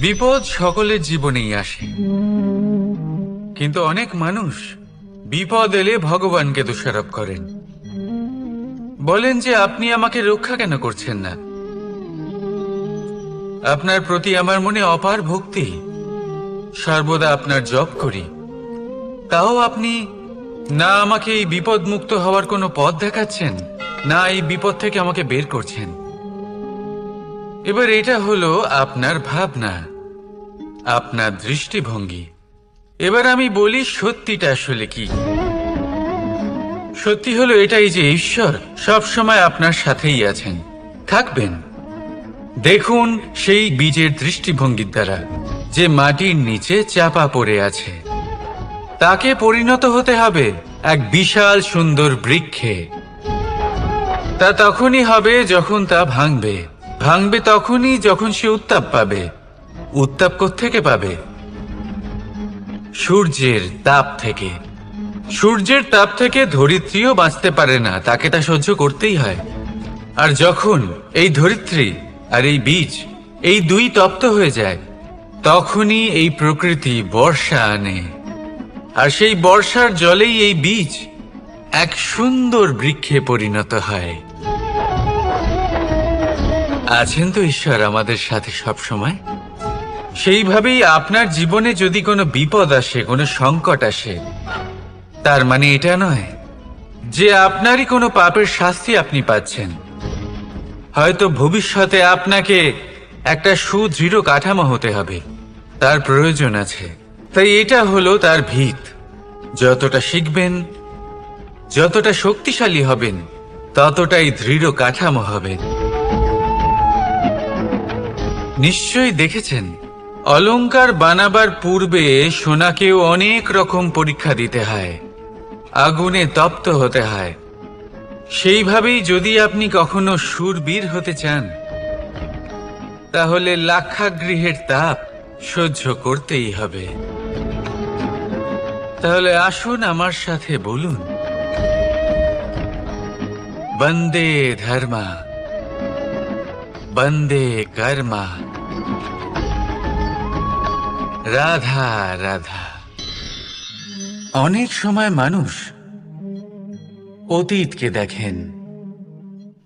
বিপদ সকলের জীবনেই আসে, কিন্তু অনেক মানুষ বিপদ এলে ভগবানকে দোষারোপ করেন। বলেন যে আপনি আমাকে রক্ষা কেন করছেন না? আপনার প্রতি আমার মনে অপার ভক্তি, সর্বদা আপনার জপ করি, তাও আপনি না আমাকে এই বিপদ মুক্ত হওয়ার কোনো পথ দেখাচ্ছেন, না এই বিপদ থেকে আমাকে বের করছেন। এবার এটা হলো আপনার ভাবনা, আপনার দৃষ্টিভঙ্গি। এবার আমি বলি সত্যিটা আসলে কি। সত্যি হলো এটাই যে ঈশ্বর সব সময় আপনার সাথেই আছেন, থাকবেন। দেখুন সেই বীজের দৃষ্টিভঙ্গির দ্বারা যে মাটির নিচে চাপা পড়ে আছে, তাকে পরিণত হতে হবে এক বিশাল সুন্দর বৃক্ষে। তা তখনই হবে যখন তা ভাঙবে, ভাঙবে তখনই যখন সে উত্তাপ পাবে। উত্তাপ কোত্থেকে পাবে? সূর্যের তাপ থেকে। সূর্যের তাপ থেকে ধরিত্রীও বাঁচতে পারে না, তাকে তা সহ্য করতেই হয়। আর যখন এই ধরিত্রী আর এই বীজ এই দুই তপ্ত হয়ে যায়, তখনই এই প্রকৃতি বর্ষা আনে। আর সেই বর্ষার জলেই এই বীজ এক সুন্দর বৃক্ষে পরিণত হয়। আছেন তো ঈশ্বর আমাদের সাথে সব সময়। সেইভাবেই আপনার জীবনে যদি কোনো বিপদ আসে, কোনো সংকট আসে, তার মানে এটা নয় যে আপনারই কোনো পাপের শাস্তি আপনি পাচ্ছেন। হয়তো ভবিষ্যতে আপনাকে একটা সুদৃঢ় কাঠামো হতে হবে, তার প্রয়োজন আছে। তাই এটা হলো তার ভিত। যতটা শিখবেন, যতটা শক্তিশালী হবেন, ততটাই দৃঢ় কাঠামো হবে। নিশ্চয়ই দেখেছেন, অলংকার বানাবার পূর্বে সোনাকেও অনেক রকম পরীক্ষা দিতে হয়, আগুনে তপ্ত হতে হয়। সেইভাবেই যদি আপনি কখনো শূরবীর হতে চান, তাহলে লাক্ষাগৃহের তাপ সহ্য করতেই হবে। তাহলে আসুন আমার সাথে বলুন, বন্দে ধর্মা, বন্দে কর্মা, রাধা রাধা। অনেক সময় মানুষ অতীতকে দেখেন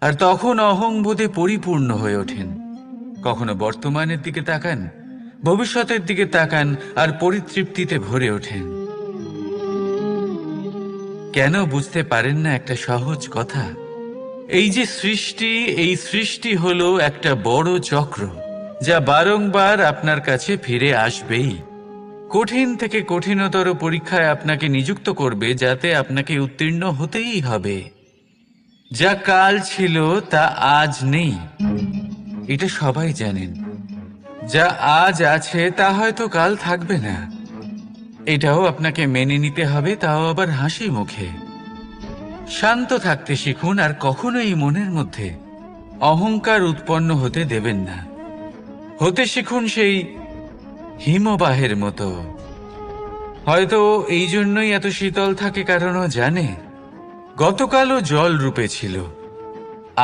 আর তখন অহংবোধে পরিপূর্ণ হয়ে ওঠেন। কখনো বর্তমানের দিকে তাকান, ভবিষ্যতের দিকে তাকান আর পরিতৃপ্তিতে ভরে ওঠেন। কেন বুঝতে পারেন না একটা সহজ কথা? এই যে সৃষ্টি, এই সৃষ্টি হলো একটা বড় চক্র, যা বারংবার আপনার কাছে ফিরে আসবেই। কঠিন থেকে কঠিনতর পরীক্ষায় আপনাকে নিযুক্ত করবে, যাতে আপনাকে উত্তীর্ণ হতেই হবে। যা কাল ছিল তা আজ নেই, এটা সবাই জানেন। যা আজ আছে তা হয়তো কাল থাকবে না, এটাও আপনাকে মেনে নিতে হবে, তাও আবার হাসি মুখে। শান্ত থাকতে শিখুন আর কখনোই মনের মধ্যে অহংকার উৎপন্ন হতে দেবেন না। হতে শিখুন সেই হিমবাহের মতো। হয়তো এই জন্যই এত শীতল থাকে, কারণ ও জানে গতকালও জল রূপে ছিল,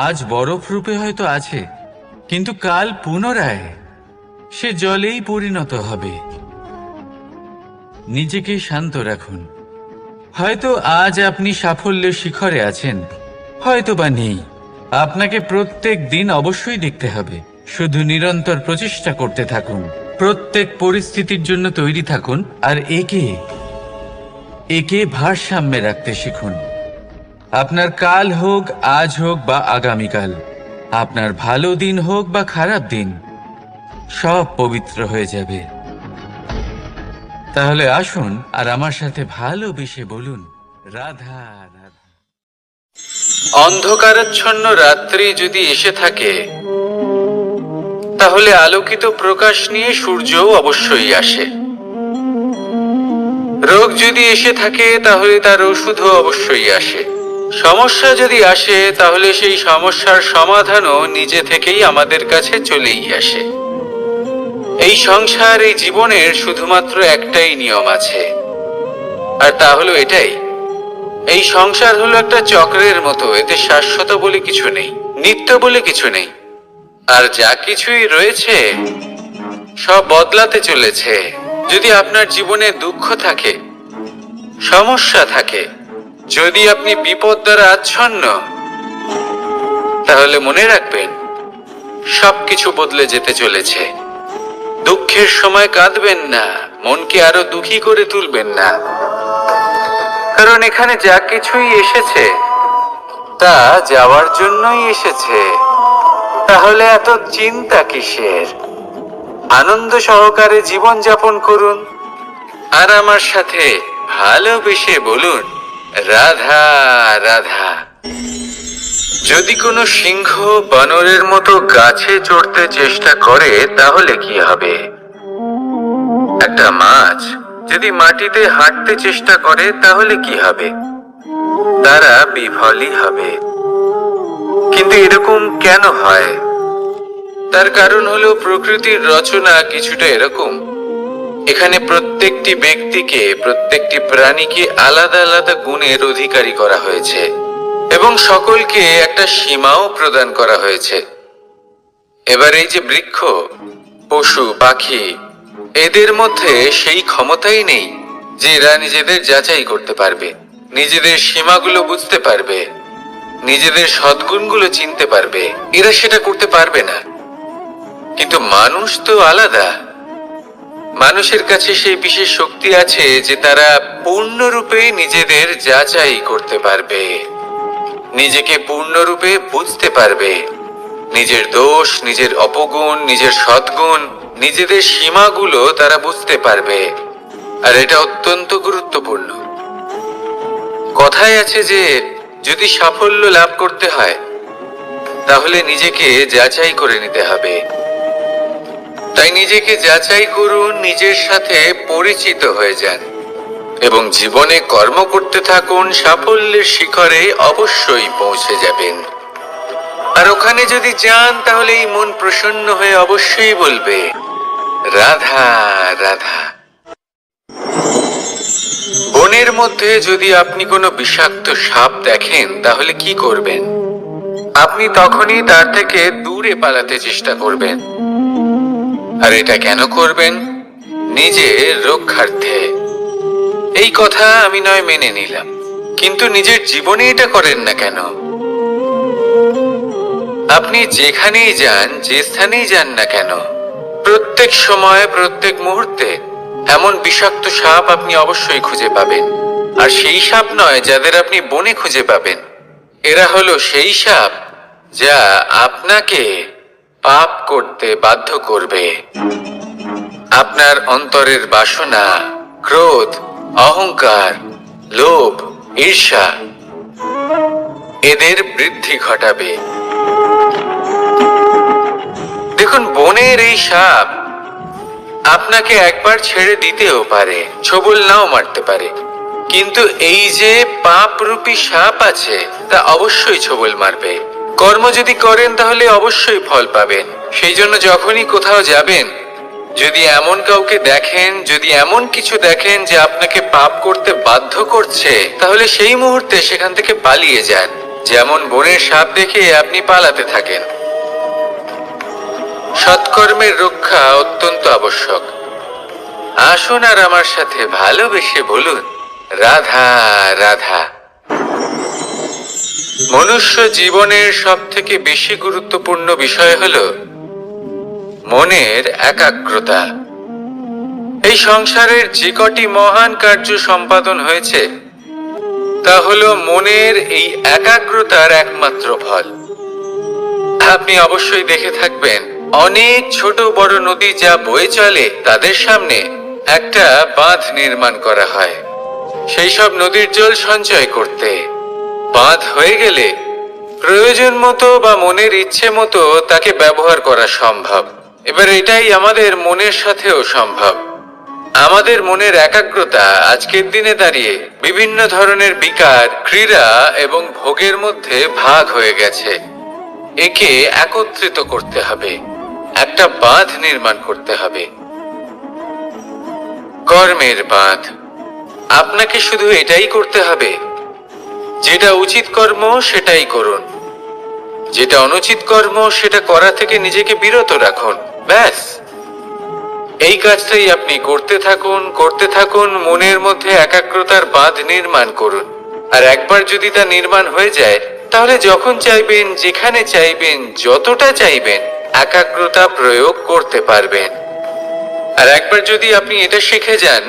আজ বরফ রূপে হয়তো আছে, কিন্তু কাল পুনরায় সে জলেই পরিণত হবে। নিজেকে শান্ত রাখুন। হয়তো আজ আপনি সাফল্যের শিখরে আছেন, হয়তো বা নেই। আপনাকে প্রত্যেক দিন অবশ্যই দেখতে হবে। শুধু নিরন্তর প্রচেষ্টা করতে থাকুন, প্রত্যেক পরিস্থিতির জন্য তৈরি থাকুন, আর একে ভারসাম্যে রাখতে শিখুন। আপনার কাল হোক, আজ হোক বা আগামীকাল, আপনার ভালো দিন হোক বা খারাপ দিন, সব পবিত্র হয়ে যাবে। তাহলে আসুন আর আমার সাথে ভালোবেসে বলুন, রাধা রাধা। অন্ধকারাচ্ছন্ন রাত্রি যদি এসে থাকে, তাহলে আলোকিত প্রকাশ নিয়ে সূর্যও অবশ্যই আসে। রোগ যদি এসে থাকে, তাহলে তার ওষুধও অবশ্যই আসে। সমস্যা যদি আসে, তাহলে সেই সমস্যার সমাধানও নিজে থেকেই আমাদের কাছে চলেই আসে। এই সংসার, এই জীবনের শুধুমাত্র একটাই নিয়ম আছে, আর তা হলো এটাই: এই সংসার হলো একটা চক্রের মতো। এতে শাশ্বত বলে কিছু নেই, নিত্য বলে কিছু নেই। আর যা কিছুই রয়েছে সব বদলাতে চলেছে। যদি আপনার জীবনে দুঃখ থাকে, সমস্যা থাকে, যদি আপনি বিপদ দ্বারা আচ্ছন্ন, তাহলে মনে রাখবেন সবকিছু বদলে যেতে চলেছে। দুঃখের সময় কাঁদবেন না, মনকে আরো দুঃখী করে তুলবেন না, কারণ এখানে যা কিছুই এসেছে তা যাওয়ার জন্যই এসেছে। তাহলে এত চিন্তা কিসের? আনন্দ সহকারে জীবন যাপন করুন আর আমার সাথে ভালোবেসে বলুন, রাধা রাধা। যদি কোনো সিংহ বানরের মতো গাছে চড়তে চেষ্টা করে তাহলে কি হবে? একটা মাছ যদি মাটিতে হাঁটতে চেষ্টা করে তাহলে কি হবে? তারা বিফলই হবে। কিন্তু এরকম কেন হয়? তার কারণ হলো প্রকৃতির রচনা কিছুটা এরকম। এখানে প্রত্যেকটি ব্যক্তিকে, প্রত্যেকটি প্রাণীকে আলাদা আলাদা গুণের অধিকারী করা হয়েছে এবং সকলকে একটা সীমাও প্রদান করা হয়েছে। এবার এই যে বৃক্ষ, পশু, পাখি, এদের মধ্যে সেই ক্ষমতাই নেই যে এরা নিজেদের যাচাই করতে পারবে, নিজেদের সীমাগুলো বুঝতে পারবে, নিজেদের সদ্গুণগুলো চিনতে পারবে। এরা সেটা করতে পারবে না। কিন্তু মানুষ তো আলাদা। মানুষের কাছে সেই বিশেষ শক্তি আছে যে তারা পূর্ণরূপে নিজেদের যাচাই করতে পারবে, নিজেকে পূর্ণরূপে বুঝতে পারবে, নিজের দোষ, নিজের অপগুণ, নিজের সদ্গুণ, নিজেদের সীমাগুলো তারা বুঝতে পারবে। আর এটা অত্যন্ত গুরুত্বপূর্ণ। কথায় আছে যে যদি সাফল্য লাভ করতে হয় তাহলে নিজেকে যাচাই করে নিতে হবে। তাই নিজেকে যাচাই করুন, নিজের সাথে পরিচিত হয়ে যান এবং জীবনে কর্ম করতে থাকুন। সাফল্যের শিখরে অবশ্যই পৌঁছে যাবেন। আর ওখানে যদি যান তাহলে এই মন প্রসন্ন হয়ে অবশ্যই বলবে, রাধা রাধা। বনের মধ্যে যদি আপনি কোনো বিষাক্ত সাপ দেখেন তাহলে কি করবেন? আপনি তখনই তার থেকে দূরে পালাতে চেষ্টা করবেন। আর এটা কেন করবেন? নিজের রক্ষার্থে। এই কথা আমি নয় মেনে নিলাম, কিন্তু নিজের জীবনে এটা করেন না কেন? আপনি যেখানেই যান, যে স্থানেই যান না কেন, প্রত্যেক সময়, প্রত্যেক মুহূর্তে এমন বিষাক্ত সাপ আপনি অবশ্যই খুঁজে পাবেন। আর সেই সাপ নয় যাদের আপনি বনে খুঁজে পাবেন, এরা হলো সেই সাপ যা আপনাকে পাপ করতে বাধ্য করবে। আপনার অন্তরের বাসনা, ক্রোধ, অহংকার, লোভ, ঈর্ষা, এদের বৃদ্ধি ঘটাবে। দেখুন, বনের এই সাপ আপনাকে একবার ছেড়ে দিতেও পারে, ছোবল নাও মারতে পারে, কিন্তু এই যে পাপরূপী সাপ আছে তা অবশ্যই ছোবল মারবে। কর্ম যদি করেন তাহলে অবশ্যই ফল পাবেন। সেই জন্য যখনই কোথাও যাবেন, যদি এমন কাউকে দেখেন, যদি এমন কিছু দেখেন যে আপনাকে পাপ করতে বাধ্য করছে, তাহলে সেই মুহূর্তে সেখান থেকে পালিয়ে যান। যেমন বনের সাপ দেখে আপনি পালাতে থাকেন। সৎকর্মের রক্ষা অত্যন্ত আবশ্যক। আসুন আর আমার সাথে ভালোবেসে বলুন, রাধা রাধা। মনুষ্য জীবনের সব থেকে বেশি গুরুত্বপূর্ণ বিষয় হলো মনের একাগ্রতা। এই সংসারের যে কটি মহান কার্য সম্পাদন হয়েছে তা হলো মনের এই একাগ্রতার একমাত্র ফল। আপনি অবশ্যই দেখে থাকবেন, অনেক ছোট বড় নদী যা বয়ে চলে তাদের সামনে একটা বাঁধ নির্মাণ করা হয় সেই সব নদীর জল সঞ্চয় করতে। বাঁধ হয়ে গেলে প্রয়োজন মতো বা মনের ইচ্ছে মতো তাকে ব্যবহার করা সম্ভব। এবার এটাই আমাদের মনের সাথেও সম্ভব। আমাদের মনের একাগ্রতা আজকের দিনে দাঁড়িয়ে বিভিন্ন ধরনের বিকার, ক্রীড়া এবং ভোগের মধ্যে ভাগ হয়ে গেছে। একে একত্রিত করতে হবে, একটা বাঁধ নির্মাণ করতে হবে, কর্মের বাঁধ। আপনাকে শুধু এটাই করতে হবে, যেটা উচিত কর্ম সেটাই করুন, যেটা অনুচিত কর্ম সেটা করা থেকে নিজেকে বিরত রাখুন। ব্যাস, এই কাজটাই আপনি করতে থাকুন, মনের মধ্যে একাগ্রতার বাঁধ নির্মাণ করুন। আর একবার যদি তা নির্মাণ হয়ে যায়, তাহলে যখন চাইবেন, যেখানে চাইবেন, যতটা চাইবেন, একাগ্রতা প্রয়োগ করতে পারবেন। আর একবার যদি আপনি এটা শিখে যান,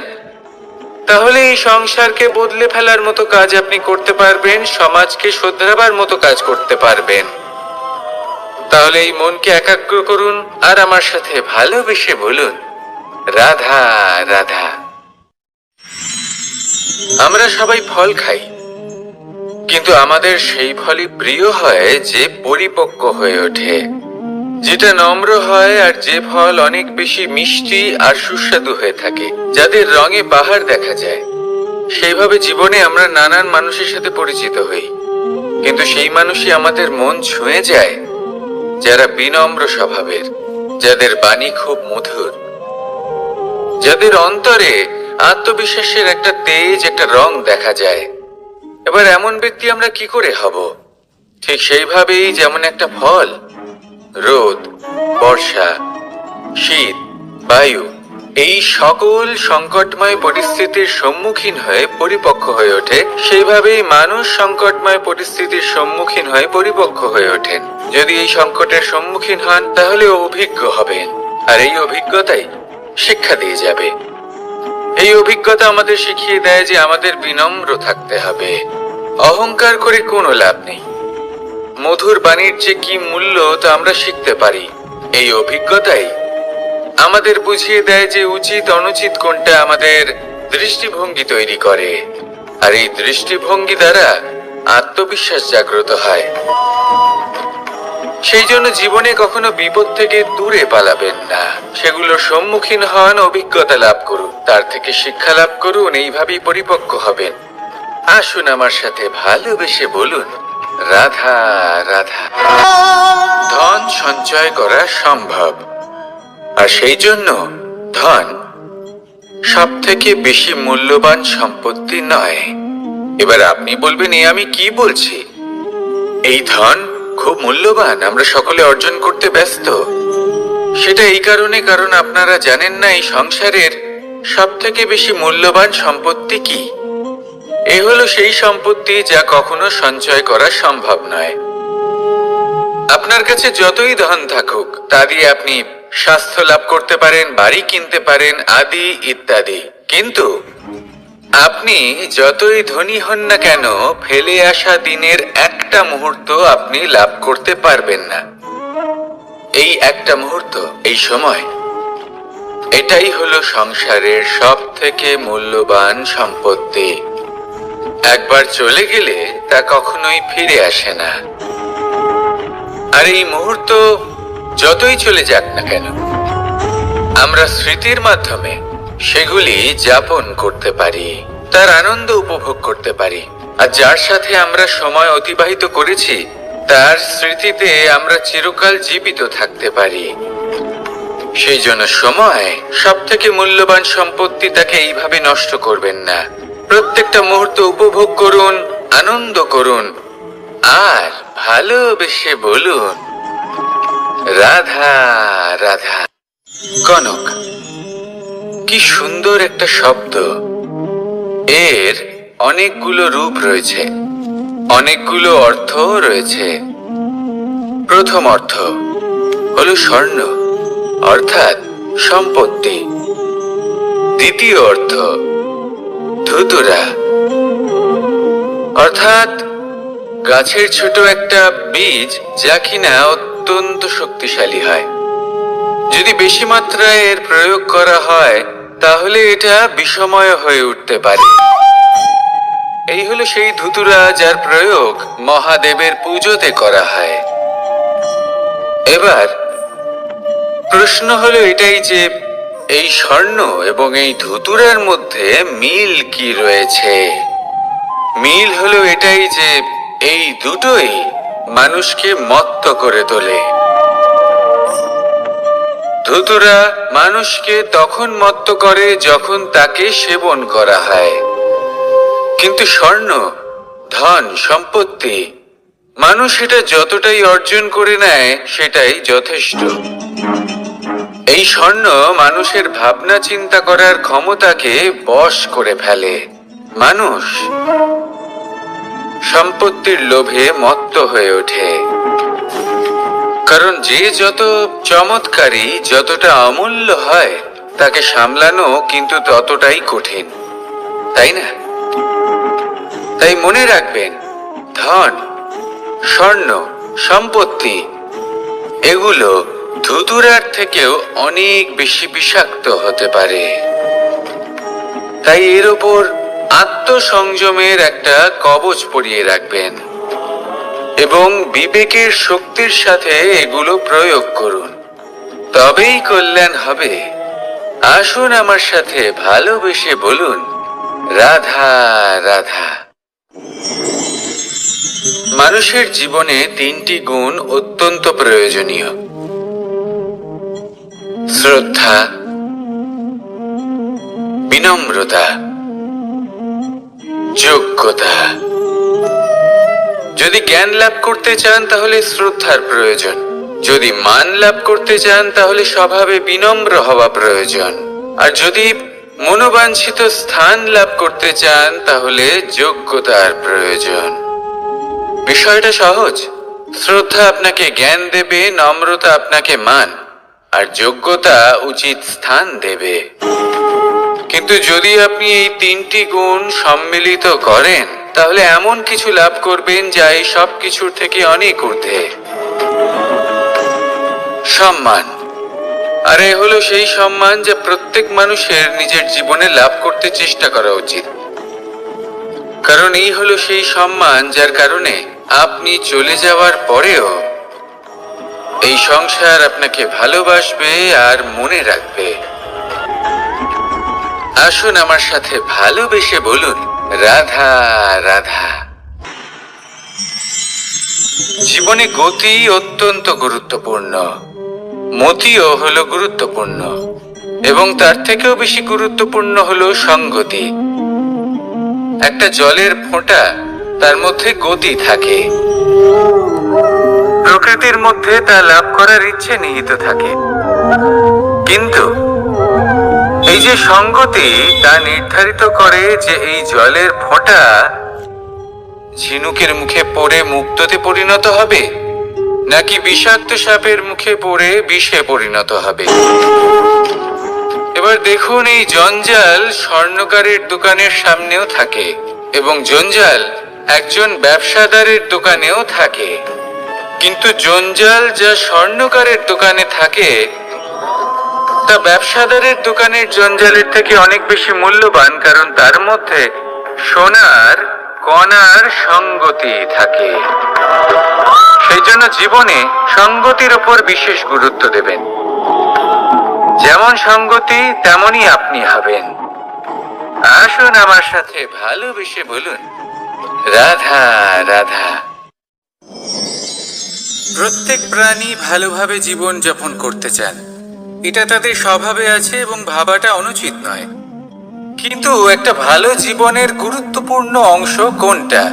তাহলে এই সংসারকে বদলে ফেলার মতো কাজ আপনি করতে পারবেন, সমাজকে শোধরাবার মতো কাজ করতে পারবেন। তাহলে এই মনকে একাগ্র করুন আর আমার সাথে ভালোবেসে বলুন, রাধা রাধা। আমরা সবাই ফল খাই, কিন্তু আমাদের সেই ফলই প্রিয় হয় যে পরিপক্ক হয়ে ওঠে, যেটা নম্র হয়, আর যে ফল অনেক বেশি মিষ্টি আর সুস্বাদু হয়ে থাকে, যাদের রঙে বাহার দেখা যায়। সেইভাবে জীবনে আমরা নানান মানুষের সাথে পরিচিত হই, কিন্তু সেই মানুষই আমাদের মন ছুঁয়ে যায় যারা বিনম্র স্বভাবের, যাদের বাণী খুব মধুর, যাদের অন্তরে আত্মবিশ্বাসের একটা তেজ, একটা রং দেখা যায়। এবার এমন ব্যক্তি আমরা কি করে হব? ঠিক সেইভাবেই যেমন একটা ফল রোদ, বর্ষা, শীত, বায়ু, এই সকল সংকটময় পরিস্থিতির সম্মুখীন হয়ে পরিপক্ক হয়ে ওঠে, সেইভাবেই মানুষ সংকটময় পরিস্থিতির সম্মুখীন হয়ে পরিপক্ক হয়ে ওঠেন। যদি এই সংকটের সম্মুখীন হন, তাহলে অভিজ্ঞ হবেন, আর এই অভিজ্ঞতাই শিক্ষা দিয়ে যাবে। এই অভিজ্ঞতা আমাদের শিখিয়ে দেয় যে আমাদের বিনম্র থাকতে হবে। অহংকার করে কোনো লাভ নেই। মধুর বাণীর যে কি মূল্য তা আমরা শিখতে পারি। এই অভিজ্ঞতাই আমাদের বুঝিয়ে দেয় যে উচিত অনুচিত কোনটা, আমাদের দৃষ্টিভঙ্গি তৈরি করে, আর এই দৃষ্টিভঙ্গি দ্বারা আত্মবিশ্বাস জাগ্রত হয়। সেই জন্য জীবনে কখনো বিপদ থেকে দূরে পালাবেন না, সেগুলোর সম্মুখীন হন, অভিজ্ঞতা লাভ করুন, তার থেকে শিক্ষা লাভ করুন, এইভাবেই পরিপক্ক হবেন। আসুন আমার সাথে ভালোবেসে বলুন, রাধা রাধা। ধন সঞ্চয় করা সম্ভব, আর সেই জন্য ধন সব থেকে বেশি মূল্যবান সম্পত্তি নয়। এবার আপনি বলবেন, এ আমি কি বলছি? এই ধন খুব মূল্যবান, আমরা সকলে অর্জন করতে ব্যস্ত। সেটা এই কারণে, কারণ আপনারা জানেন না এই সংসারের সব থেকে বেশি মূল্যবান সম্পত্তি কি। এ হলো সেই সম্পত্তি যা কখনো সঞ্চয় করা সম্ভব নয়। আপনার কাছে যতই ধন থাকুক, তা দিয়ে আপনি স্বাস্থ্য লাভ করতে পারেন, বাড়ি কিনতে পারেন, আদি ইত্যাদি, কিন্তু আপনি যতই ধনী হন না কেন, ফেলে আসা দিনের একটা মুহূর্ত আপনি লাভ করতে পারবেন না। এই একটা মুহূর্ত, এই সময়, এটাই হলো সংসারের সব থেকে মূল্যবান সম্পত্তি। একবার চলে গেলে তা কখনোই ফিরে আসে না। আর এই মুহূর্ত যতই চলে যাক না কেন, আমরা স্মৃতির মাধ্যমে সেগুলি যাপন করতে পারি, তার আনন্দ উপভোগ করতে পারি। আর যার সাথে আমরা সময় অতিবাহিত করেছি, তার স্মৃতিতে আমরা চিরকাল জীবিত থাকতে পারি। সেই জন্য সময় সব থেকে মূল্যবান সম্পত্তি, তাকে এইভাবে নষ্ট করবেন না। প্রত্যেকটা মুহূর্ত উপভোগ করুন, আনন্দ করুন, আর ভালোবেসে বলুন, রাধা রাধা। কনক, কি সুন্দর একটা শব্দ। এর অনেকগুলো রূপ রয়েছে, অনেকগুলো অর্থ রয়েছে। প্রথম অর্থ হলো স্বর্ণ, অর্থাৎ সম্পত্তি। দ্বিতীয় অর্থ ধুতুরা, অর্থাৎ গাছের ছোট একটা বীজ, যা কিনা অত্যন্ত শক্তিশালী হয়। যদি বেশি মাত্রায় এর প্রয়োগ করা হয়, তাহলে এটা বিষময় হয়ে উঠতে পারে। এই হলো সেই ধুতুরা যার প্রয়োগ মহাদেবের পুজোতে করা হয়। এবার প্রশ্ন হলো এটাই যে এই স্বর্ণ এবং এই ধুতুরার মধ্যে মিল কি রয়েছে। মিল হলো এটাই যে এই দুটোই মানুষকে মত্ত করে তোলে। ধুতুরা মানুষকে তখন মত্ত করে যখন তাকে সেবন করা হয়, কিন্তু স্বর্ণ, ধন, সম্পত্তি, মানুষ এটা যতটাই অর্জন করে নেয় সেটাই যথেষ্ট। এই স্বর্ণ মানুষের ভাবনা চিন্তা করার ক্ষমতাকে বশ করে ফেলে। মানুষ সম্পত্তির লোভে মত্ত হয়ে ওঠে, কারণ যে যত চমৎকারী, যতটা অমূল্য হয়, তাকে সামলানো কিন্তু ততটাই কঠিন, তাই না? তাই মনে রাখবেন, ধন, স্বর্ণ, সম্পত্তি এগুলো ধুতুরার থেকেও অনেক বেশি বিষাক্ত হতে পারে। তাই এর ওপর আত্মসংযমের একটা কবচ পরিয়ে রাখবেন এবং বিবেকের শক্তির সাথে এগুলো প্রয়োগ করুন, তবেই কল্যাণ হবে। আসুন আমার সাথে ভালোবেসে বলুন, রাধা রাধা। মানুষের জীবনে 3টি গুণ অত্যন্ত প্রয়োজনীয়: শ্রদ্ধা, বিনম্রতা, যোগ্যতা। যদি জ্ঞান লাভ করতে চান তাহলে শ্রদ্ধার প্রয়োজন, যদি মান লাভ করতে চান তাহলে স্বভাবে বিনম্র হওয়া প্রয়োজন, আর যদি মনোবাঞ্ছিত স্থান লাভ করতে চান তাহলে যোগ্যতার প্রয়োজন। বিষয়টা সহজ। শ্রদ্ধা আপনাকে জ্ঞান দেবে, নম্রতা আপনাকে মান, আর যোগ্যতা উচিত স্থান দেবে। কিন্তু যদি আপনি এই 3টি গুণ সম্মিলিত করেন তাহলে এমন কিছু লাভ করবেন যা এই সব কিছুর থেকে অনেক ঊর্ধ্বে। সম্মান। আর এ হলো সেই সম্মান যা প্রত্যেক মানুষের নিজের জীবনে লাভ করতে চেষ্টা করা উচিত, কারণ এই হলো সেই সম্মান যার কারণে আপনি চলে যাওয়ার পরেও এই সংসার আপনাকে ভালোবাসবে আর মনে রাখবে। আসুন আমার সাথে ভালোবেসে বলুন, রাধা রাধা। জীবনে গতি অত্যন্ত গুরুত্বপূর্ণ, মতিও হলো গুরুত্বপূর্ণ, এবং তার থেকেও বেশি গুরুত্বপূর্ণ হলো সঙ্গতি। একটা জলের ফোঁটা, তার মধ্যে গতি থাকে, প্রকৃতির মধ্যে তা লাভ করার ইচ্ছে নিহিত থাকে, কিন্তু এই যে সঙ্গতি তা নির্ধারিত করে যে এই জলের ফোঁটা ঝিনুকের মুখে পড়ে মুক্ততে পরিণত হবে নাকি বিষাক্ত সাপের মুখে পড়ে বিষে পরিণত হবে। এবার দেখুন, এই জঞ্জাল স্বর্ণকারের দোকানের সামনেও থাকে এবং জঞ্জাল একজন ব্যবসাদারের দোকানেও থাকে, কিন্তু জঞ্জাল যা স্বর্ণকারের দোকানে থাকে তা ব্যবসাদারের দোকানের জঞ্জালের থেকে অনেক বেশি মূল্যবান, কারণ তার মধ্যে সোনার কণার সঙ্গতি থাকে। সেই জন্য জীবনে সঙ্গতির উপর বিশেষ গুরুত্ব দেবেন। যেমন সঙ্গতি তেমনই আপনি হবেন। আসুন আমার সাথে ভালোবেসে বলুন, রাধা রাধা। প্রত্যেক প্রাণী ভালোভাবে জীবন যাপন করতে চান, এটা তাদের স্বভাবে আছে এবং ভাবাটা অনুচিত নয়। কিন্তু একটা ভালো জীবনের গুরুত্বপূর্ণ অংশ কোনটা?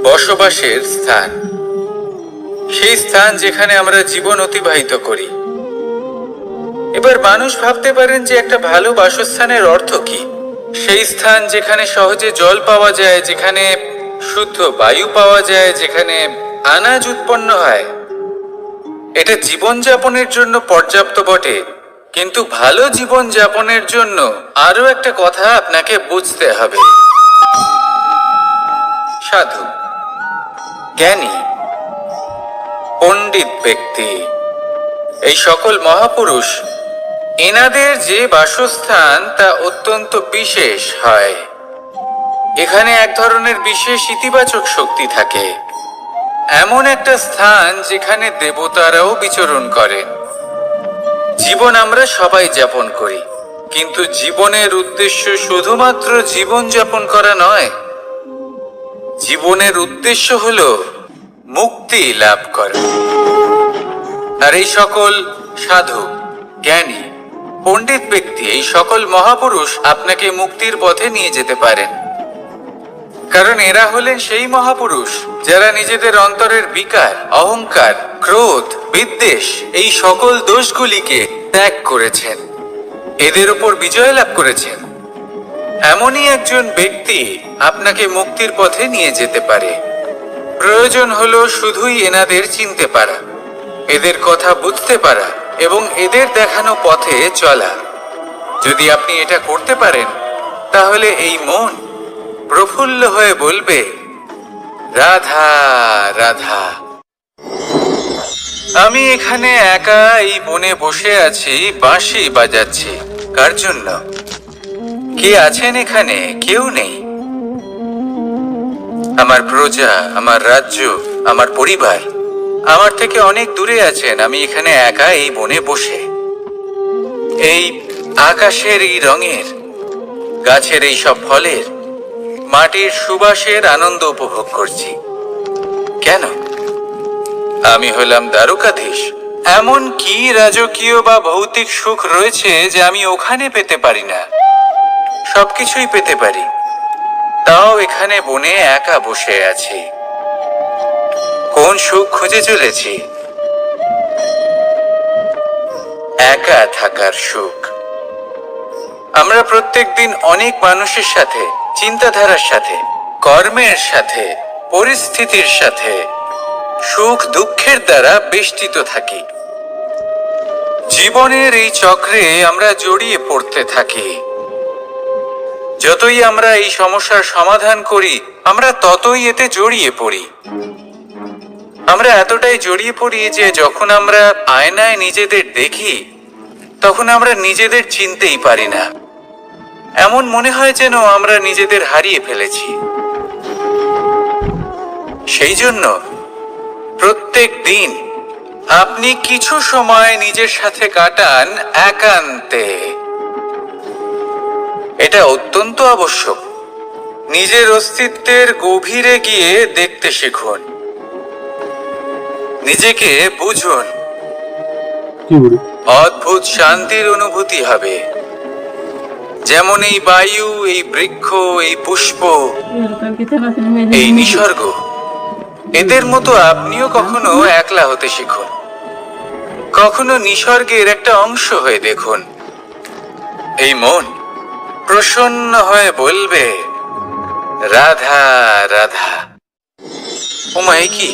বসবাসের স্থান। সেই স্থান যেখানে আমরা জীবন অতিবাহিত করি। এবার মানুষ ভাবতে পারেন যে একটা ভালো বাসস্থানের অর্থ কি? সেই স্থান যেখানে সহজে জল পাওয়া যায়, যেখানে শুদ্ধ বায়ু পাওয়া যায়, যেখানে আনাজ উৎপন্ন হয়। এটা জীবনযাপনের জন্য পর্যাপ্ত বটে, কিন্তু ভালো জীবনযাপনের জন্য আরো একটা কথা আপনাকে বুঝতে হবে। সাধু, জ্ঞানী, পণ্ডিত ব্যক্তি, এই সকল মহাপুরুষ, এনাদের যে বাসস্থান তা অত্যন্ত বিশেষ হয়। এখানে এক ধরনের বিশেষ ইতিবাচক শক্তি থাকে, এমন একটা স্থান যেখানে দেবতারাও বিচরণ করেন। জীবন আমরা সবাই যাপন করি, কিন্তু জীবনের উদ্দেশ্য শুধুমাত্র জীবন যাপন করা নয়। জীবনের উদ্দেশ্য হলো মুক্তি লাভ করা। আর এই সকল সাধু, জ্ঞানী, পণ্ডিত ব্যক্তি, এই সকল মহাপুরুষ আপনাকে মুক্তির পথে নিয়ে যেতে পারেন, কারণ এরা হলেন সেই মহাপুরুষ যারা নিজেদের অন্তরের বিকার, অহংকার, ক্রোধ, বিদ্বেষ এই সকল দোষগুলিকে ত্যাগ করেছেন, এদের উপর বিজয় লাভ করেছেন। এমনই একজন ব্যক্তি আপনাকে মুক্তির পথে নিয়ে যেতে পারে। প্রয়োজন হলো শুধুই এনাদের চিনতে পারা, এদের কথা বুঝতে পারা এবং এদের দেখানো পথে চলা। যদি আপনি এটা করতে পারেন, তাহলে এই মন প্রফুল্ল হয়ে বলবে, রাধা রাধা। আমি এখানে একা এই বনে বসে আছি, বাঁশি বাজাচ্ছি। কার জন্য? কে আছেন এখানে? কেউ নেই। আমার প্রজা, আমার রাজ্য, আমার পরিবার আমার থেকে অনেক দূরে আছেন। আমি এখানে একা এই বনে বসে এই আকাশের এই রঙের, গাছের এই সব ফলের, মাটির সুবাসের আনন্দ উপভোগ করছি। কেন? আমি হলাম দ্বারকাধীশ। এমন কি রাজকীয় বা ভৌতিক সুখ রয়েছে যে আমি ওখানে পেতে পারি না? সবকিছুই পেতে পারি, তাও এখানে বনে একা বসে আছি। কোন সুখ খুঁজে চলেছি? একা থাকার সুখ। আমরা প্রত্যেকদিন অনেক মানুষের সাথে, চিন্তাধারার সাথে, কর্মের সাথে, পরিস্থিতির সাথে, সুখ দুঃখের দ্বারা বেষ্টিত থাকি। জীবনের এই চক্রে আমরা জড়িয়ে পড়তে থাকি। যতই আমরা এই সমস্যার সমাধান করি, আমরা ততই এতে জড়িয়ে পড়ি। আমরা এতটাই জড়িয়ে পড়ি যে যখন আমরা আয়নায় নিজেদের দেখি, তখন আমরা নিজেদের চিনতেই পারি না। এমন মনে হয় যেন আমরা নিজেদের হারিয়ে ফেলেছি। সেই জন্য প্রত্যেক দিন আপনি কিছু সময় নিজের সাথে কাটান একান্তে। এটা অত্যন্ত আবশ্যক। নিজের অস্তিত্বের গভীরে গিয়ে দেখতে শিখুন, নিজেকে বুঝুন। অদ্ভুত শান্তির অনুভূতি হবে। যেমন এই বায়ু, এই বৃক্ষ, এই পুষ্প, এই নিসর্গ, এদের মতো আপনিও কখনো একলা হতে শিখুন। কখনো নিসর্গের একটা অংশ হয়ে দেখুন। এই মন প্রসন্ন হয়ে বলবে, রাধা রাধা। ওমাই কি,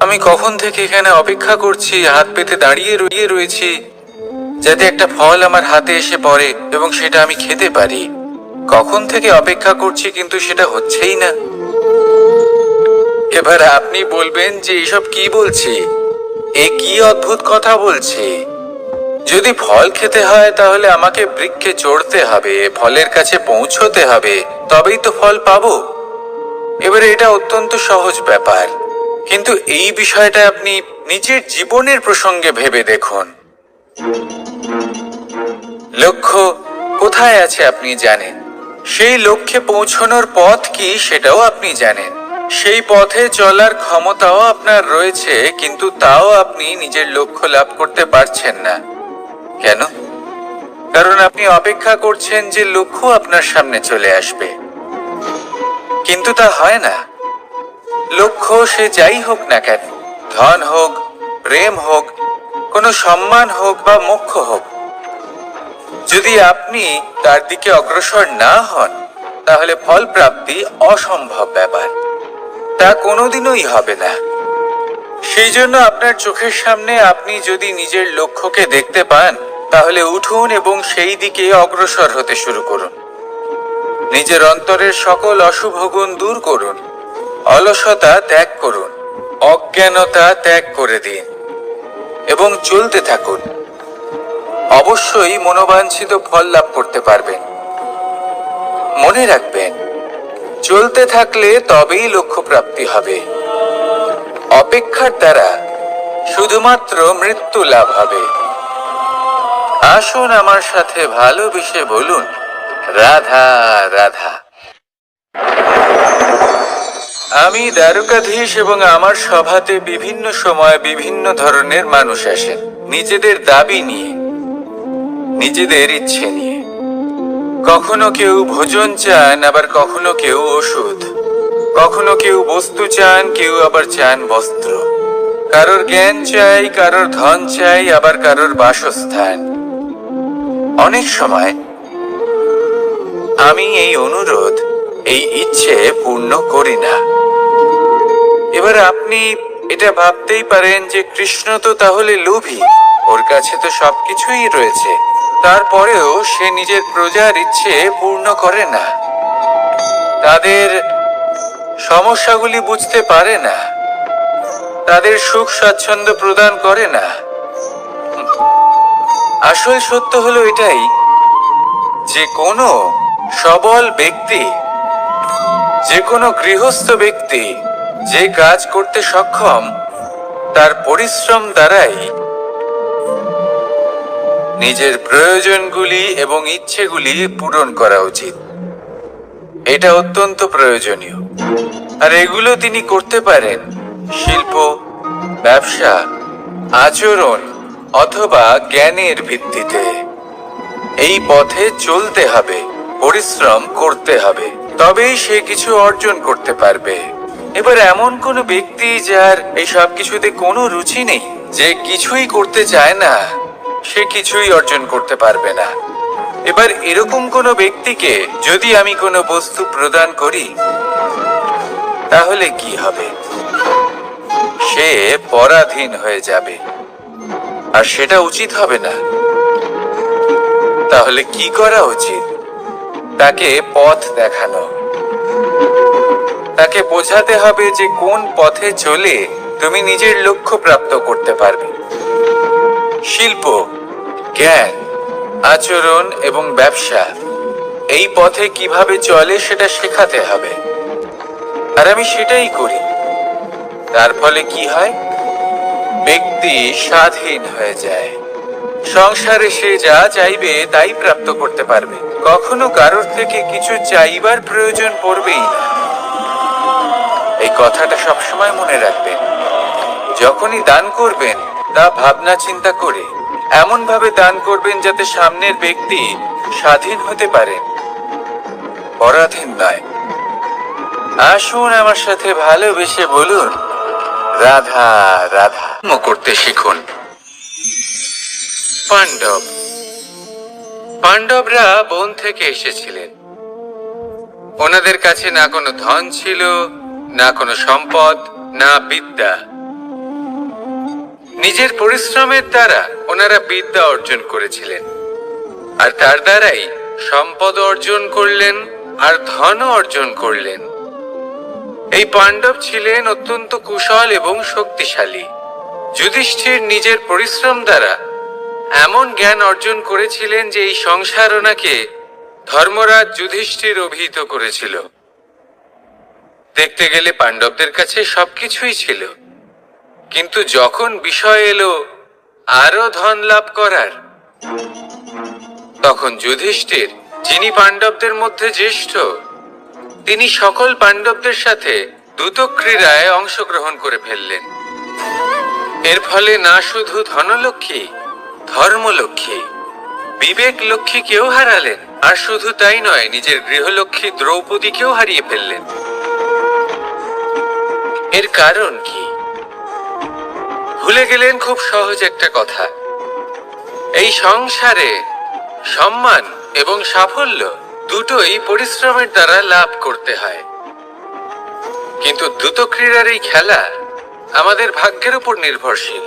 আমি কখন থেকে এখানে অপেক্ষা করছি, হাত পেতে দাঁড়িয়ে রয়েছি যাতে একটা ফল আমার হাতে এসে পড়ে এবং সেটা আমি খেতে পারি। কখন থেকে অপেক্ষা করছি, কিন্তু সেটা হচ্ছেই না। এবার আপনি বলবেন যে এসব কি বলছি, এ কি অদ্ভুত কথা বলছি। যদি ফল খেতে হয় তাহলে আমাকে বৃক্ষে চড়তে হবে, ফলের কাছে পৌঁছতে হবে, তবেই তো ফল পাবো। এবারে এটা অত্যন্ত সহজ ব্যাপার, কিন্তু এই বিষয়টা আপনি নিজের জীবনের প্রসঙ্গে ভেবে দেখুন। লক্ষ্য কোথায় আছে আপনি জানেন, সেই লক্ষ্যে পৌঁছানোর পথ কি সেটাও আপনি জানেন, সেই পথে চলার ক্ষমতাও আপনার রয়েছে, কিন্তু তাও আপনি নিজের লক্ষ্য লাভ করতে পারছেন না। কেন? কারণ আপনি অপেক্ষা করছেন যে লক্ষ্য আপনার সামনে চলে আসবে, কিন্তু তা হয় না। লক্ষ্য সে যাই হোক না কেন, ধন হোক, প্রেম হোক, কোনো সম্মান হোক বা মোক্ষ হোক, যদি আপনি তার দিকে অগ্রসর না হন, তাহলে ফল প্রাপ্তি অসম্ভব ব্যাপার। তা কোনোদিনই হবে না। সেই জন্য আপনার চোখের সামনে আপনি যদি নিজের লক্ষ্যকে দেখতে পান, তাহলে উঠুন এবং সেই দিকে অগ্রসর হতে শুরু করুন। নিজের অন্তরের সকল অশুভ গুণ দূর করুন, অলসতা ত্যাগ করুন, অজ্ঞানতা ত্যাগ করে দিন এবং চলতে থাকুন। অবশ্যই মনোবাঞ্ছিত ফল লাভ করতে পারবেন। মনে রাখবেন, চলতে থাকলে তবেই লক্ষ্য প্রাপ্তি হবে। অপেক্ষার দ্বারা শুধুমাত্র মৃত্যু লাভ হবে। আসুন আমার সাথে ভালোবেসে বলুন, রাধা রাধা। আমি দ্বারকাধীশ এবং আমার সভাতে বিভিন্ন সময় বিভিন্ন ধরনের মানুষ আসেন, নিজেদের দাবি নিয়ে, নিজেদের ইচ্ছে নিয়ে। কখনো কেউ ভোজন চান, আবার কখনো কেউ ওষুধ। কখনো কেউ বস্তু চান, কেউ আবার চান বস্ত্র। কারোর জ্ঞান চাই, কারোর ধন চাই, আবার কারোর বাসস্থান। অনেক সময় আমি এই অনুরোধ, এই ইচ্ছে পূর্ণ করি না। এবার আপনি এটা ভাবতেই পারেন যে কৃষ্ণ তো তাহলে লোভী, ওর কাছে তো সবকিছুই রয়েছে, তারপরেও সে নিজের প্রজার ইচ্ছে পূর্ণ করে না, তাদের সমস্যাগুলি বুঝতে পারে না, তাদের সুখ স্বাচ্ছন্দ্য প্রদান করে না। আসল সত্য হলো এটাই যে কোনো সবল ব্যক্তি, যে কোনো গৃহস্থ ব্যক্তি যে কাজ করতে সক্ষম, তার পরিশ্রম দ্বারাই নিজের প্রয়োজনগুলি এবং ইচ্ছেগুলি পূরণ করা উচিত। এটা অত্যন্ত প্রয়োজনীয়। আর এগুলো তিনি করতে পারেন শিল্প, ব্যবসা, আচরণ অথবা জ্ঞানের ভিত্তিতে। এই পথে চলতে হবে, পরিশ্রম করতে হবে, তবেই সে কিছু অর্জন করতে পারবে। এবার এমন কোনো ব্যক্তি যার এই সব কিছুতে কোনো রুচি নেই, যে কিছুই করতে চায় না, সে কিছুই অর্জন করতে পারবে না। এবার এরকম কোনো ব্যক্তিকে যদি আমি কোনো বস্তু প্রদান করি, তাহলে কি হবে? সে পরাধীন হয়ে যাবে, আর সেটা উচিত হবে না। তাহলে কি করা উচিত? তাকে পথ দেখানো, তাকে বোঝাতে হবে যে কোন পথে চলে তুমি নিজের লক্ষ্য প্রাপ্ত করতে পারবে। শিল্প, জ্ঞান, আচরণ এবং ব্যবসা, এই পথে কিভাবে চলে সেটা শেখাতে হবে। আর আমি সেটাই করি। তার ফলে কি হয়? ব্যক্তি স্বাধীন হয়ে যায়। সংসারে সে যা চাইবে তাই প্রাপ্ত করতে পারবে, কখনো কারোর থেকে কিছু চাইবার প্রয়োজন পড়বেই না। এই কথাটা সবসময় মনে রাখবেন। যখনই দান করবেন, তা ভাবনা চিন্তা করে এমন ভাবে দান করবেন যাতে সামনের ব্যক্তি স্বাধীন হতে পারে, পরাধীন নয়। আসুন আমার সাথে ভালোবেসে বলুন, রাধা রাধা করতে শিখুন। পাণ্ডব, পাণ্ডবরা বন থেকে এসেছিলেন। ওনাদের কাছে না কোনো ধন ছিল, না কোনো সম্পদ, না বিদ্যা। নিজের পরিশ্রমের দ্বারা ওনারা বিদ্যা অর্জন করেছিলেন, আর তার দ্বারাই সম্পদ অর্জন করলেন আর ধনও অর্জন করলেন। এই পাণ্ডব ছিলেন অত্যন্ত কুশল এবং শক্তিশালী। যুধিষ্ঠির নিজের পরিশ্রম দ্বারা এমন জ্ঞান অর্জন করেছিলেন যে এই সংসার ওনাকে ধর্মরাজ যুধিষ্ঠির অভিহিত করেছিল। দেখতে গেলে পাণ্ডবদের কাছে সবকিছুই ছিল, কিন্তু যখন বিষয় এলো আরো ধন লাভ করার, তখন যুধিষ্ঠির, যিনি পাণ্ডবদের মধ্যে জ্যেষ্ঠ, তিনি সকল পাণ্ডবদের সাথে দ্রুত ক্রীড়ায় অংশগ্রহণ করে ফেললেন। এর ফলে না শুধু ধনলক্ষ্মী, ধর্মলক্ষ্মী, বিবেক লক্ষ্মী কেউ হারালেন, আর শুধু তাই নয়, নিজের গৃহলক্ষ্মী দ্রৌপদীকেও হারিয়ে ফেললেন। এর কারণ কি? ভুলে গেলেন খুব সহজ একটা কথা। এই সংসারে সম্মান এবং সাফল্য দুটোই পরিশ্রমের দ্বারা লাভ করতে হয়, কিন্তু দ্রুত ক্রীড়ার এই খেলা আমাদের ভাগ্যের উপর নির্ভরশীল।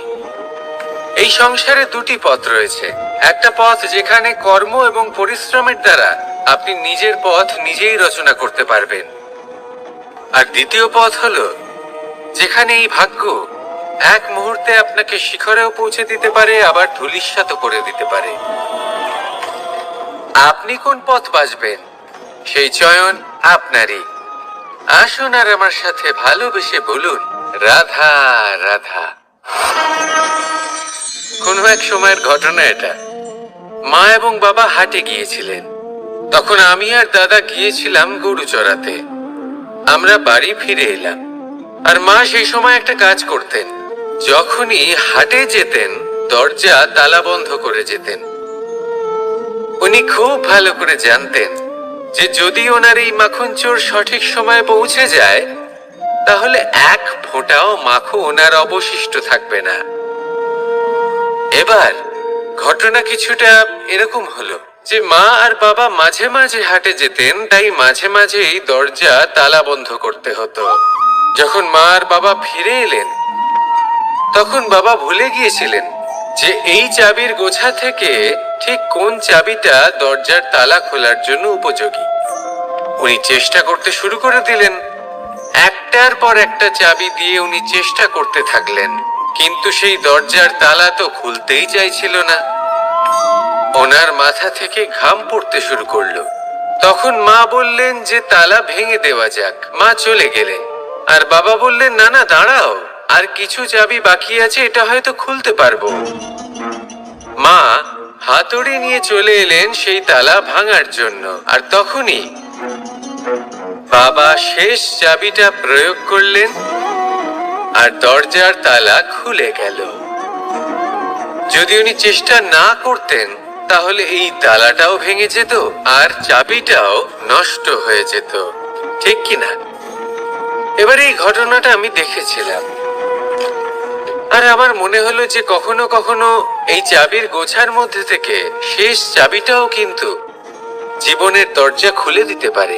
এই সংসারে দুটি পথ রয়েছে। একটা পথ যেখানে কর্ম এবং পরিশ্রমের দ্বারা আপনি নিজের পথ নিজেই রচনা করতে পারবেন, আর দ্বিতীয় পথ হলো যেখানে এই ভাগ্য এক মুহূর্তে আপনাকে শিখরেও পৌঁছে দিতে পারে, আবার ধূলিসাৎ করে দিতে পারে। আপনি কোন পথ বাছবেন, সেই চয়ন আপনারই। আসুন আর আমার সাথে ভালোবেসে বলুন, রাধা রাধা। কোনো এক সময়ের ঘটনা এটা। মা এবং বাবা হাটে গিয়েছিলেন। তখন আমি আর দাদা গিয়েছিলাম গরু চড়াতে। আমরা বাড়ি ফিরে এলাম, আর মা সেই সময় একটা কাজ করতেন। যখনই হাটে যেতেন, দরজা তালা বন্ধ করে যেতেন। উনি খুব ভালো করে জানতেন যে যদি ওনার এই মাখন চোর সঠিক সময়ে পৌঁছে যায় তাহলে এক ফোঁটাও মাখন ওনার অবশিষ্ট থাকবে না। এবার ঘটনা কিছুটা এরকম হলো যে মা আর বাবা মাঝে মাঝে হাটে যেতেন, তাই মাঝে মাঝেই দরজা তালা বন্ধ করতে হতো। যখন মা আর বাবা ফিরে এলেন তখন বাবা ভুলে গিয়েছিলেন যে এই চাবির গোছা থেকে ঠিক কোন চাবিটা দরজার তালা খোলার জন্য উপযোগী। উনি চেষ্টা করতে শুরু করে দিলেন। একটার পর একটা চাবি দিয়ে উনি চেষ্টা করতে থাকলেন, কিন্তু সেই দরজার তালা তো খুলতেই চাইছিল না। ওনার মাথা থেকে ঘাম পড়তে শুরু করলো। তখন মা বললেন যে তালা ভেঙে দেওয়া যাক। মা চলে গেলেন আর বাবা বললেন না না দাঁড়াও, আর কিছু চাবি বাকি আছে, এটা হয়তো খুলতে পারবো। মা হাতুড়ি নিয়ে চলে এলেন সেই তালা ভাঙার জন্য, আর তখনই বাবা শেষ চাবিটা প্রয়োগ করলেন আর দরজার তালা খুলে গেল। যদি উনি চেষ্টা না করতেন তাহলে এই তালাটাও ভেঙে যেত আর চাবিটাও নষ্ট হয়ে যেত, ঠিক কিনা? এবার এই ঘটনাটা আমি দেখেছিলাম আর আমার মনে হলো যে কখনো কখনো এই চাবির গোছার মধ্যে থেকে শেষ চাবিটাও কিন্তু জীবনের দরজা খুলে দিতে পারে।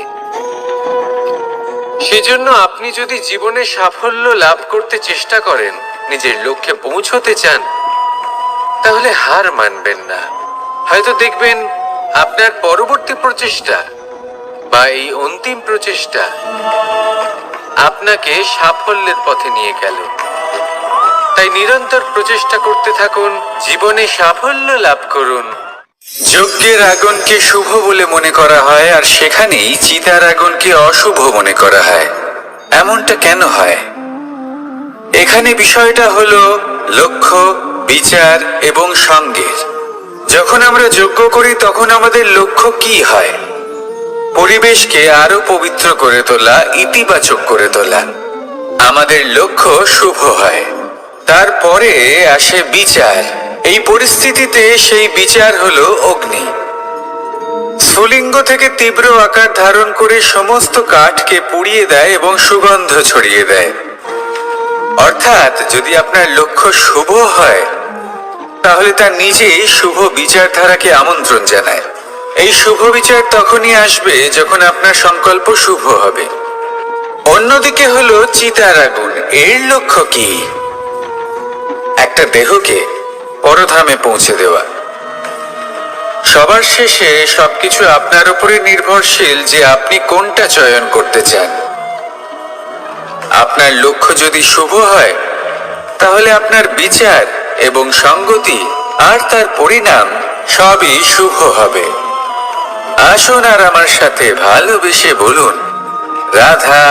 সেজন্য আপনি যদি জীবনে সাফল্য লাভ করতে চেষ্টা করেন, নিজের লক্ষ্যে পৌঁছতে চান, তাহলে হার মানবেন না। হয়তো দেখবেন আপনার পরবর্তী প্রচেষ্টা বা এই অন্তিম প্রচেষ্টা আপনাকে সাফল্যের পথে নিয়ে গেল। তাই নিরন্তর প্রচেষ্টা করতে থাকুন, জীবনে সাফল্য লাভ করুন। যজ্ঞের আগুনকে শুভ বলে মনে করা হয় আর সেখানেই চিতার আগুনকে অশুভ মনে করা হয়। এমনটা কেন হয়? এখানে বিষয়টা হলো লক্ষ্য, বিচার এবং সঙ্গের। যখন আমরা যজ্ঞ করি তখন আমাদের লক্ষ্য কি হয়? পরিবেশকে আরো পবিত্র করে তোলা, ইতিবাচক করে তোলা। আমাদের লক্ষ্য শুভ হয়। তারপরে আসে বিচার। এই পরিস্থিতিতে সেই বিচার হলো অগ্নি। স্ফুলিঙ্গ থেকে তীব্র আকার ধারণ করে সমস্ত কাঠকে পুড়িয়ে দেয় এবং সুগন্ধ ছড়িয়ে দেয়। অর্থাৎ যদি আপনার লক্ষ্য শুভ হয় তাহলে তা নিজেই শুভ বিচারধারাকে আমন্ত্রণ জানায়। এই শুভ বিচার তখনই আসবে যখন আপনার সংকল্প শুভ হবে। অন্যদিকে হলো চিতার আগুন। এর লক্ষ্য কি? একটা দেহকে পরধামে পৌঁছে দেওয়া। সবার শেষে সবকিছু আপনার উপরে নির্ভরশীল যে আপনি কোনটা চয়ন করতে চান। আপনার লক্ষ্য যদি শুভ হয় তাহলে আপনার বিচার এবং সঙ্গতি আর তার পরিণাম সবই শুভ হবে। আসুন আর আমার সাথে ভালোবেসে বলুন, রাধা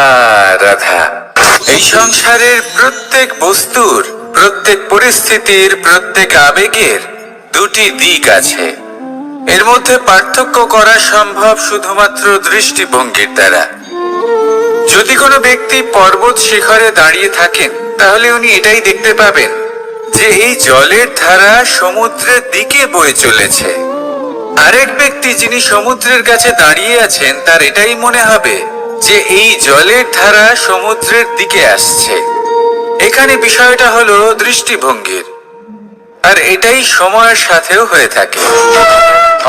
রাধা। এই সংসারের প্রত্যেক বস্তুর, প্রত্যেক পরিস্থিতির, প্রত্যেক আবেগের দুটি দিক আছে। এর মধ্যে পার্থক্য করা সম্ভব শুধুমাত্র দৃষ্টিভঙ্গির দ্বারা। যদি কোনো ব্যক্তি পর্বত শিখরে দাঁড়িয়ে থাকেন তাহলে উনি এটাই দেখতে পাবেন যে এই জলের ধারা সমুদ্রের দিকে বয়ে চলেছে। আরেক ব্যক্তি যিনি সমুদ্রের কাছে দাঁড়িয়ে আছেন তার এটাই মনে হবে যে এই জলের ধারা সমুদ্রের দিকে আসছে। এখানে বিষয়টা হলো দৃষ্টিভঙ্গির, আর এটাই সময়ের সাথেও হয়ে থাকে।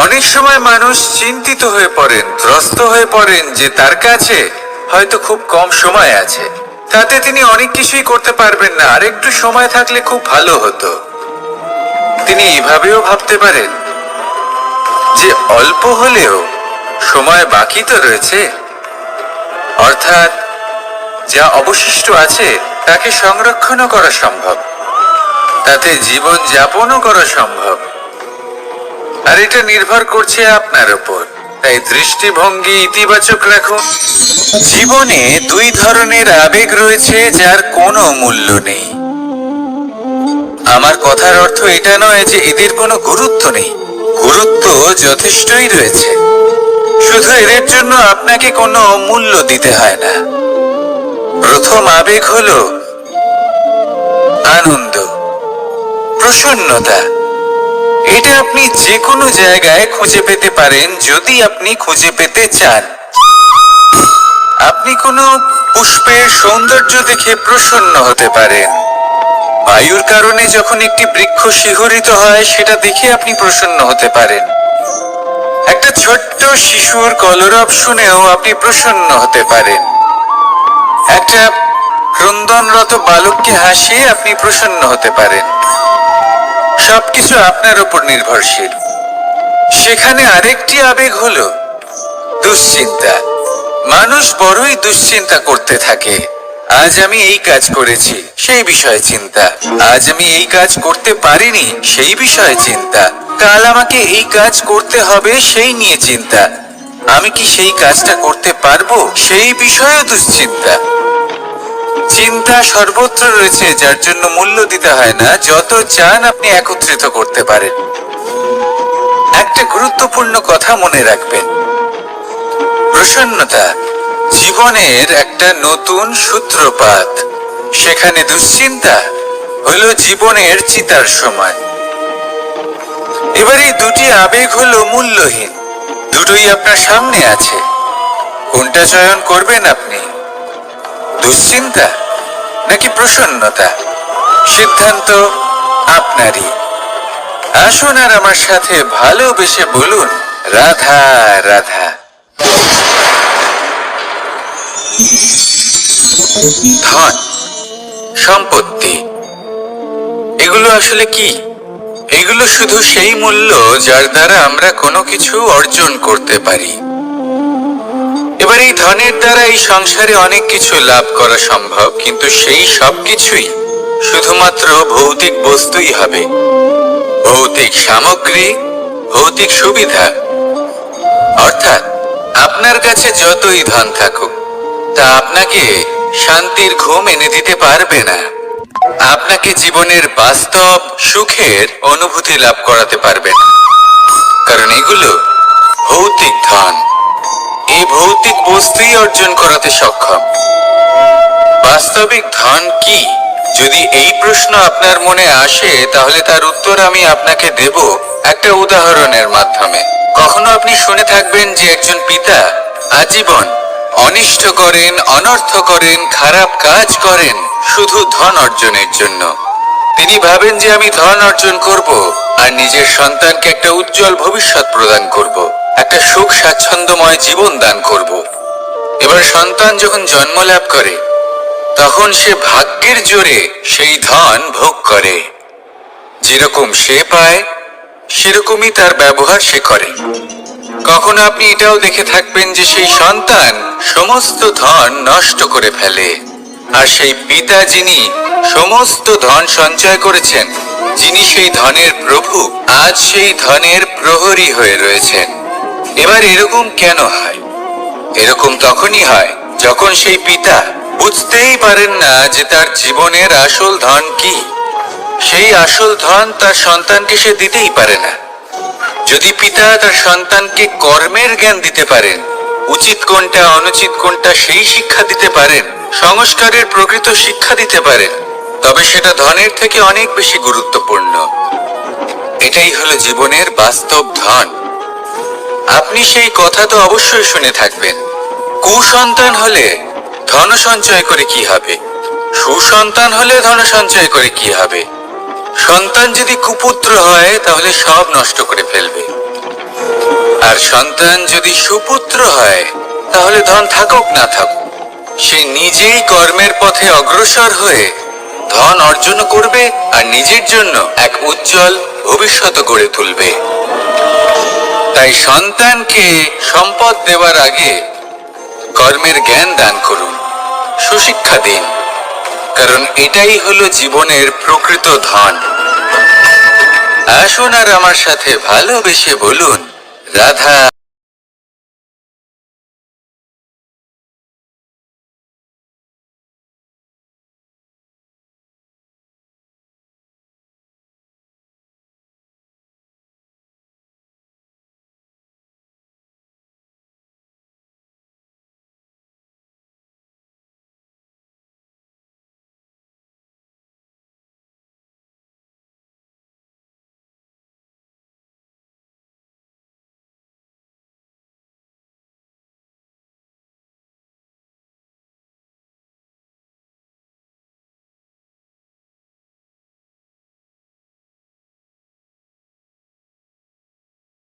অনেক সময় মানুষ চিন্তিত হয়ে পড়েন, ত্রস্ত হয়ে পড়েন যে তার কাছে হয়তো খুব কম সময় আছে, তাতে তিনি অনেক কিছুই করতে পারবেন না, আর একটু সময় থাকলে খুব ভালো হতো। তিনি এভাবেও ভাবতে পারেন যে অল্প হলেও সময় বাকি তো রয়েছে, অর্থাৎ যা অবশিষ্ট আছে তাকে সংরক্ষণও করা সম্ভব, তাতে জীবন যাপনও করা সম্ভব। আর এটা নির্ভর করছে আপনার উপর। তাই দৃষ্টিভঙ্গি ইতিবাচক রাখুন। জীবনে দুই ধরনের আবেগ রয়েছে যার কোনো মূল্য নেই। আমার কথার অর্থ এটা নয় যে এদের কোনো গুরুত্ব নেই, গুরুত্ব যথেষ্টই রয়েছে, শুধু এদের জন্য আপনাকে কোনো মূল্য দিতে হয় না। প্রথম আবেগ হলো আনন্দ, প্রসন্নতা। এটা আপনি যে কোনো জায়গায় খুঁজে পেতে পারেন যদি আপনি খুঁজে পেতে চান। আপনি কোনো পুষ্পের সৌন্দর্য দেখে প্রসন্ন হতে পারেন। বায়ুর কারণে যখন একটি বৃক্ষ শিহরিত হয় সেটা দেখে আপনি প্রসন্ন হতে পারেন। একটা ছোট্ট শিশুর কলরব শুনেও আপনি প্রসন্ন হতে পারেন। একটা ক্রন্দনরত বালককে হাসিয়ে আপনি প্রসন্ন হতে পারেন। সবকিছু আপনার উপর নির্ভরশীল। সেখানে আরেকটি আবেগ হলো দুশ্চিন্তা। মানুষ বড়ই দুশ্চিন্তা করতে থাকে। আজ আমি এই কাজ করেছি, সেই বিষয়ে চিন্তা। আজ আমি এই কাজ করতে পারিনি, সেই বিষয়ে চিন্তা। কাল আমাকে এই কাজ করতে হবে, সেই নিয়ে চিন্তা। আমি কি সেই কাজটা করতে পারবো, সেই বিষয়ে দুশ্চিন্তা। চিন্তা সর্বত্র রয়েছে, যার জন্য মূল্য দিতে হয় না। যত চান আপনি একত্রিত করতে পারেন। একটা গুরুত্বপূর্ণ কথা মনে রাখবেন, প্রসন্নতা জীবনের একটা নতুন সূত্রপাত। সেখানে দুশ্চিন্তা হলো জীবনের চিতার সময়। এবার এই দুটি আবেগ হলো মূল্যহীন, দুটোই আপনার সামনে আছে। কোনটা চয়ন করবেন আপনি, দুশ্চিন্তা নাকি প্রসন্নতা? সিদ্ধান্ত আপনারই। আসুন আর আমার সাথে ভালোবেসে বলুন, রাধা রাধা। ধন, সম্পত্তি, এগুলো আসলে কি? এগুলো শুধু সেই মূল্য যার দ্বারা আমরা কোনো কিছু অর্জন করতে পারি। এবার এই ধনের দ্বারা এই সংসারে অনেক কিছু লাভ করা সম্ভব, কিন্তু সেই সব কিছুই শুধুমাত্র ভৌতিক বস্তুই হবে। ভৌতিক সামগ্রী, ভৌতিক সুবিধা। অর্থাৎ আপনার কাছে যতই ধন থাকুক, তা আপনাকে শান্তির ঘুম এনে দিতে পারবে না। আপনাকে জীবনের বাস্তব সুখের অনুভূতি লাভ করাতে পারবে না, কারণ এগুলো ভৌতিক ধন। এই ভৌতিক বস্তুই অর্জন করাতে সক্ষম। বাস্তবিক ধন কি? যদি এই প্রশ্ন আপনার মনে আসে, তাহলে তার উত্তর আমি আপনাকে দেব একটা উদাহরণের মাধ্যমে। কখনো আপনি শুনে থাকবেন যে একজন পিতা আজীবন অনিষ্ট করেন, অনর্থ করেন, খারাপ কাজ করেন শুধু ধন অর্জনের জন্য। তিনি ভাবেন যে আমি ধন অর্জন করব আর নিজের সন্তানকে একটা উজ্জ্বল ভবিষ্যৎ প্রদান করব, একটা সুখ স্বাচ্ছন্দ্যময় জীবন দান করব। এবার সন্তান যখন জন্ম লাভ করে, তখন সে ভাগ্যের জোরে সেই ধন ভোগ করে। যেরকম সে পায়, সেরকমই তার ব্যবহার সে করে। কখনো আপনি এটাও দেখে থাকবেন যে সেই সন্তান সমস্ত ধন নষ্ট করে ফেলে, আর সেই পিতা যিনি সমস্ত ধন সঞ্চয় করেছেন, যিনি সেই ধনের প্রভু, আজ সেই ধনের প্রহরী হয়ে রয়েছেন। এবার এরকম কেন হয়? এরকম তখনই হয় যখন সেই পিতা বুঝতেই পারেন না যে তার জীবনের আসল ধন কি। সেই আসল ধন তার সন্তানকে সে দিতেই পারে না। যদি পিতা তার সন্তানকে কর্মের জ্ঞান দিতে পারেন, উচিত কোনটা অনুচিত কোনটা সেই শিক্ষা দিতে পারেন, সংস্কারের প্রকৃত শিক্ষা দিতে পারেন, তবে সেটা ধনের থেকে অনেক বেশি গুরুত্বপূর্ণ। এটাই হলো জীবনের বাস্তব ধন। আপনি সেই কথা তো অবশ্যই শুনে থাকবেন, কুসন্তান হলে ধন সঞ্চয় করে কি হবে, সুসন্তান হলে ধন সঞ্চয় করে কি হবে। সন্তান যদি কুপুত্র হয় তাহলে সব নষ্ট করে ফেলবে, আর সন্তান যদি সুপুত্র হয় তাহলে ধন থাকুক না থাকুক, সে নিজেই কর্মের পথে অগ্রসর হয়ে ধন অর্জন করবে আর নিজের জন্য এক উজ্জ্বল ভবিষ্যৎ গড়ে তুলবে। তাই সন্তানকে সম্পদ দেওয়ার আগে কর্মের জ্ঞান দান করুন, সুশিক্ষা দিন, কারণ এটাই হলো জীবনের প্রকৃত ধন। আসুন আর আমার সাথে ভালোবেসে বলুন, রাধা।